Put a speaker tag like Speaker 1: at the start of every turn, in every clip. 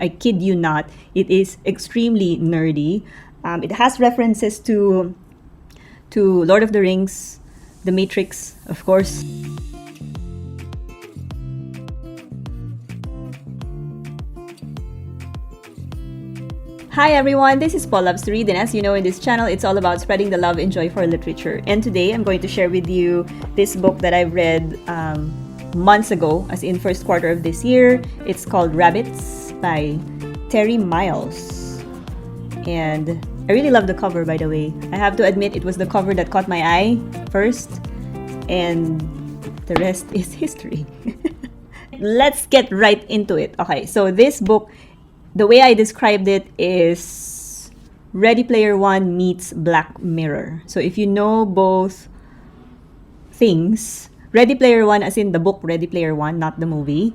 Speaker 1: I kid you not, it is extremely nerdy. It has references to Lord of the Rings, The Matrix, of course. Hi everyone, this is Paul Loves to Read, and as you know, in this channel, it's all about spreading the love and joy for literature. And today, I'm going to share with you this book that I've read months ago, as in first quarter of this year. It's called Rabbits by Terry Miles. And I really love the cover, by the way. I have to admit, it was the cover that caught my eye first, and the rest is history. Let's get right into it. Okay, so this book, the way I described it is Ready Player One meets Black Mirror. So if you know both things, Ready Player One, as in the book Ready Player One, not the movie,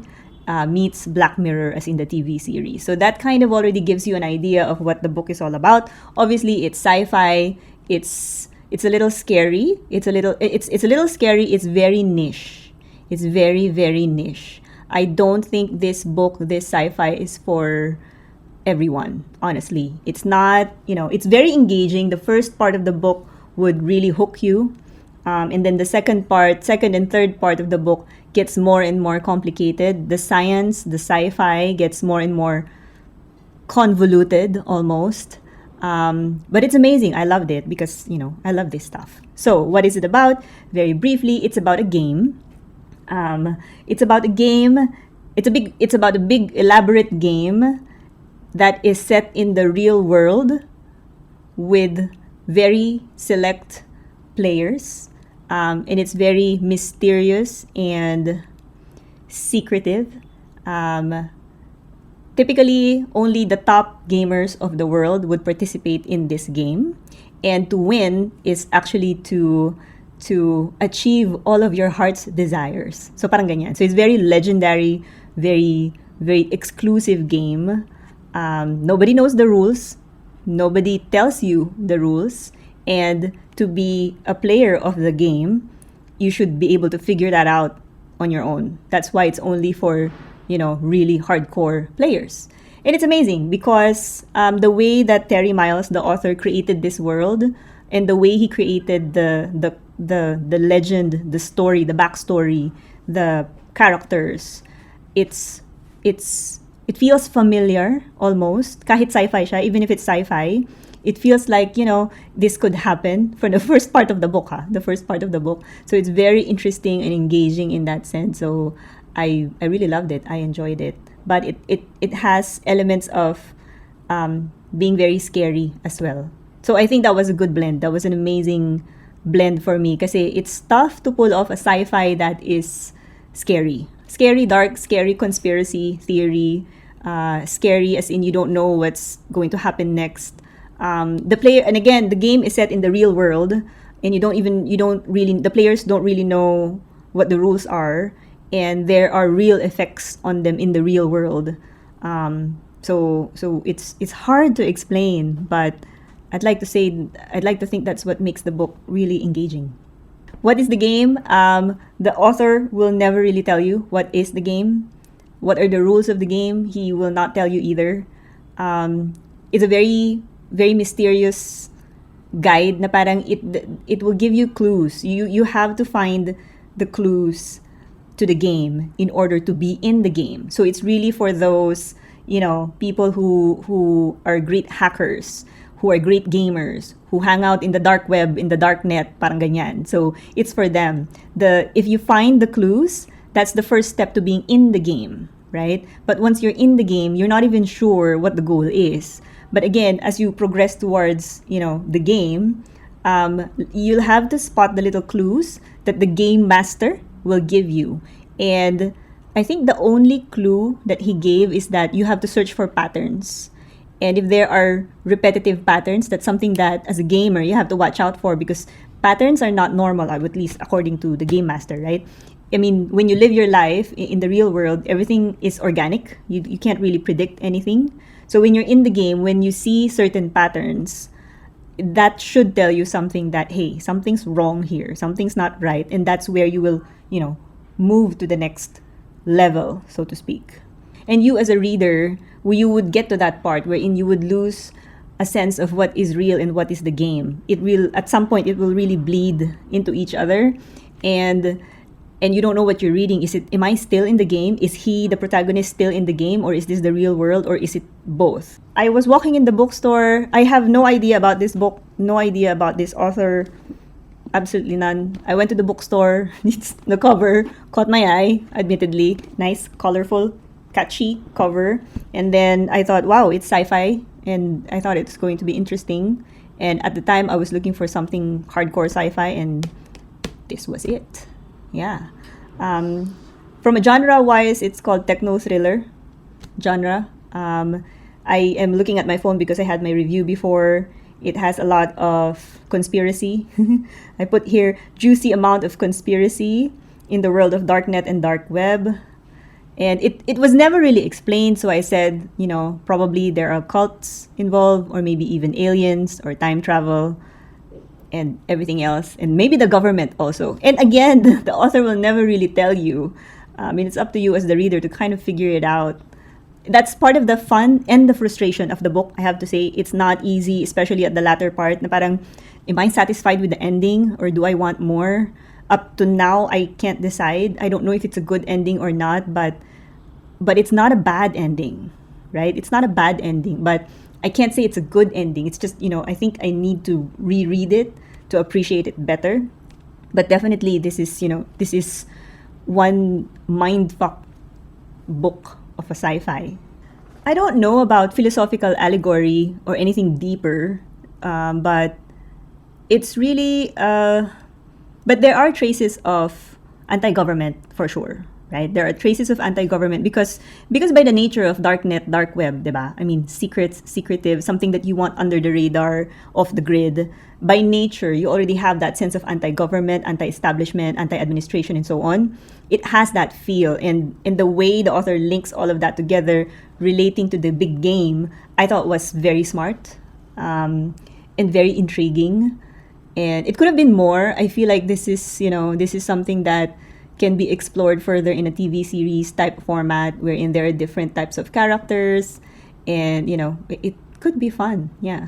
Speaker 1: meets Black Mirror, as in the TV series. So that kind of already gives you an idea of what the book is all about. Obviously, it's sci-fi. It's a little scary. It's a little scary. It's very niche. It's very, very niche. I don't think this book, this sci-fi, is for everyone, honestly. It's not, it's very engaging. The first part of the book would really hook you. And then the second and third part of the book gets more and more complicated. The science, the sci-fi gets more and more convoluted almost. But it's amazing. I loved it because, I love this stuff. So what is it about? Very briefly, it's about a game. It's about a game. It's about a big elaborate game that is set in the real world with very select players, and it's very mysterious and secretive. Typically, only the top gamers of the world would participate in this game, and to win is actually to achieve all of your heart's desires. So parang ganyan. So it's very legendary, very, very exclusive game. Nobody knows the rules. Nobody tells you the rules. And to be a player of the game, you should be able to figure that out on your own. That's why it's only for, really hardcore players. And it's amazing because the way that Terry Miles, the author, created this world, and the way he created the legend, the story, the backstory, the characters, it feels familiar almost. Kahit sci-fi siya, even if it's sci-fi, it feels like, this could happen for the first part of the book, the first part of the book. So it's very interesting and engaging in that sense. So I really loved it. I enjoyed it. But it has elements of being very scary as well. So I think that was a good blend. That was an amazing blend for me kasi it's tough to pull off a sci-fi that is scary. Scary, dark, scary conspiracy theory. Scary as in you don't know what's going to happen next. The game is set in the real world, and the players don't really know what the rules are, and there are real effects on them in the real world. So it's hard to explain, but I'd like to think that's what makes the book really engaging. What is the game? The author will never really tell you what is the game. What are the rules of the game? He will not tell you either. It's a very, very mysterious guide na parang it will give you clues. You have to find the clues to the game in order to be in the game. So it's really for those, people who are great hackers, who are great gamers, who hang out in the dark web, in the dark net, parang ganyan. So it's for them. If you find the clues, that's the first step to being in the game, right? But once you're in the game, you're not even sure what the goal is. But again, as you progress towards, the game, you'll have to spot the little clues that the game master will give you. And I think the only clue that he gave is that you have to search for patterns. And if there are repetitive patterns, that's something that as a gamer you have to watch out for, because patterns are not normal, at least according to the game master, right? I mean, when you live your life in the real world, everything is organic. You can't really predict anything. So when you're in the game, when you see certain patterns, that should tell you something that, hey, something's wrong here, something's not right. And that's where you will, move to the next level, so to speak. And you as a reader, you would get to that part wherein you would lose a sense of what is real and what is the game. It will, at some point, it will really bleed into each other, and you don't know what you're reading. Am I still in the game? Is he, the protagonist, still in the game, or is this the real world, or is it both? I was walking in the bookstore. I have no idea about this book, no idea about this author, absolutely none. I went to the bookstore. The cover caught my eye, admittedly. Nice, colorful, catchy cover. And then I thought, wow, it's sci-fi, and I thought it's going to be interesting. And at the time, I was looking for something hardcore sci-fi, and this was it. Yeah. From a genre-wise, it's called techno thriller genre. I am looking at my phone because I had my review before. It has a lot of conspiracy. I put here juicy amount of conspiracy in the world of darknet and dark web. And it was never really explained, so I said, probably there are cults involved, or maybe even aliens or time travel and everything else, and maybe the government also. And again, the author will never really tell you. It's up to you as the reader to kind of figure it out. That's part of the fun and the frustration of the book, I have to say. It's not easy, especially at the latter part, na parang, am I satisfied with the ending, or do I want more? Up to now, I can't decide. I don't know if it's a good ending or not, but it's not a bad ending, right? It's not a bad ending, but I can't say it's a good ending. It's just, I think I need to reread it to appreciate it better. But definitely, this is one mindfuck book of a sci-fi. I don't know about philosophical allegory or anything deeper, but it's really, but there are traces of anti-government for sure, right? There are traces of anti-government because by the nature of darknet, dark web, diba? I mean, secrets, secretive, something that you want under the radar, off the grid. By nature, you already have that sense of anti-government, anti-establishment, anti-administration, and so on. It has that feel, and the way the author links all of that together, relating to the big game, I thought was very smart, and very intriguing. And it could have been more. I feel like this is something that can be explored further in a TV series type format, wherein there are different types of characters, and it could be fun. Yeah.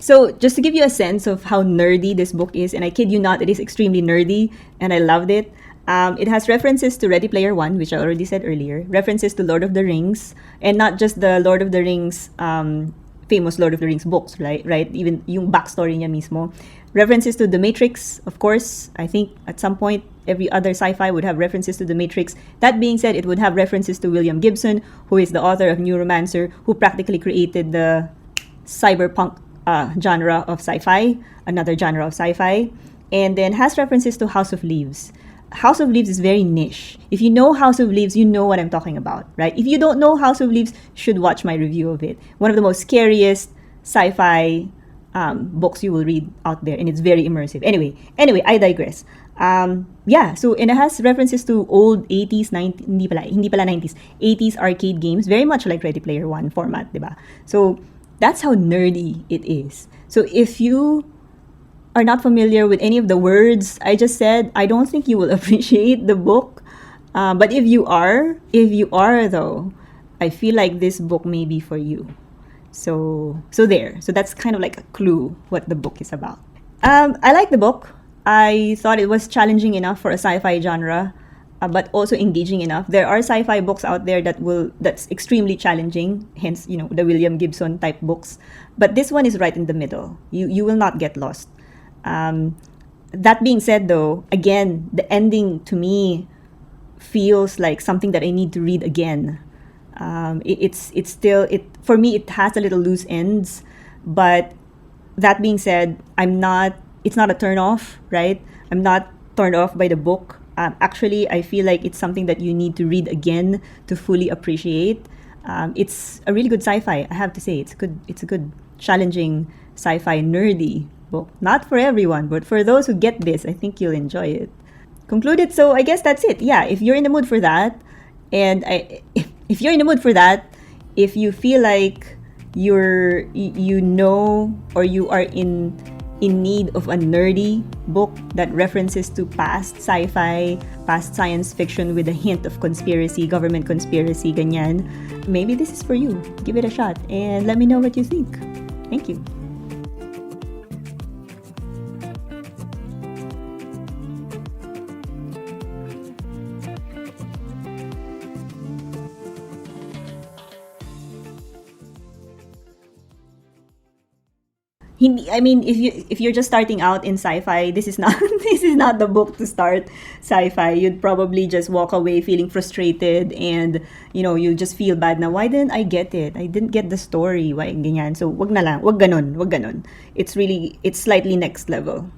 Speaker 1: So just to give you a sense of how nerdy this book is, and I kid you not, it is extremely nerdy, and I loved it. It has references to Ready Player One, which I already said earlier, references to Lord of the Rings, and not just the Lord of the Rings, famous Lord of the Rings books, right? Even yung backstory niya mismo. References to The Matrix, of course. I think at some point, every other sci-fi would have references to The Matrix. That being said, it would have references to William Gibson, who is the author of Neuromancer, who practically created the cyberpunk genre of sci-fi, another genre of sci-fi, and then has references to House of Leaves. House of Leaves is very niche. If you know House of Leaves, you know what I'm talking about, right? If you don't know House of Leaves, you should watch my review of it. One of the most scariest sci-fi books you will read out there, and it's very immersive. Anyway, I digress. So and it has references to old 80s, 90s, hindi pala 90s, 80s arcade games, very much like Ready Player One format, diba? So that's how nerdy it is. So if you are not familiar with any of the words I just said, I don't think you will appreciate the book. But if you are though, I feel like this book may be for you. So that's kind of like a clue what the book is about. I like the book. I thought it was challenging enough for a sci-fi genre, but also engaging enough. There are sci-fi books out there that's extremely challenging, hence the William Gibson type books. But this one is right in the middle. You will not get lost. That being said, though, again, the ending to me feels like something that I need to read again. It's still for me. It has a little loose ends, but that being said, it's not a turn off, right? I'm not turned off by the book. Actually, I feel like it's something that you need to read again to fully appreciate. It's a really good sci-fi, I have to say. It's a good, challenging sci-fi nerdy book. Not for everyone, but for those who get this, I think you'll enjoy it. Concluded, so I guess that's it. Yeah, if you're in the mood for that, if you're in the mood for that, if you feel like or you are in in need of a nerdy book that references to past sci-fi, past science fiction with a hint of conspiracy, government conspiracy, ganyan, maybe this is for you. Give it a shot and let me know what you think. Thank you. I mean, if you're just starting out in sci-fi, this is not this is not the book to start sci-fi. You'd probably just walk away feeling frustrated, and you just feel bad na, why didn't I get it? I didn't get the story. Why ganyan? So wag na lang, wag ganon, wag ganon. It's slightly next level.